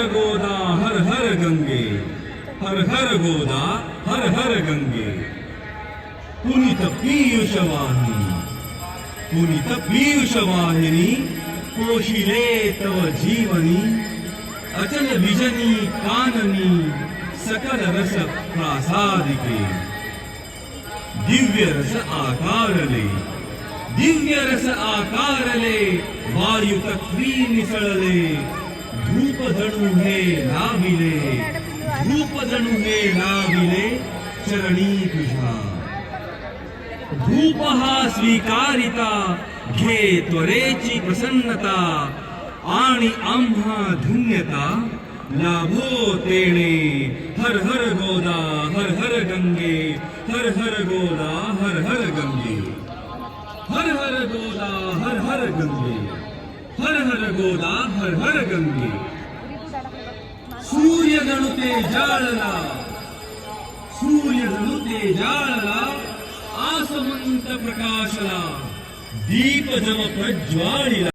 गोदा हर हर गंगे, हर हर गोदा हर हर गंगे. पुनीत पीयूष वाहिनी, पुनीत पीयूष वाहिनी, पोशिले तव जीवनी. अचल विजनी काननी, सकल रस प्रासादिके. दिव्य रस आकारले, दिव्य रस आकारले, वायू तत्वी मिसळले. धूप जणू हे लाविले, धूप जणू हे लाविले चरणी तुझ्या. धूप हा स्वीकारिता, घे त्वरेची प्रसन्नता. आणि आम्हा धन्यता लाभो तेणे. हर हर गोदा हर हर गंगे, हर हर गोदा हर हर गंगे. हर हर गोदा हर हर गंगे, हर हर गोदा हर हर गंगे. सूर्य जणू ते जाळला, सूर्य जणू ते जाळला. आसमंत प्रकाशला, दीप जव प्रज्वाळीला.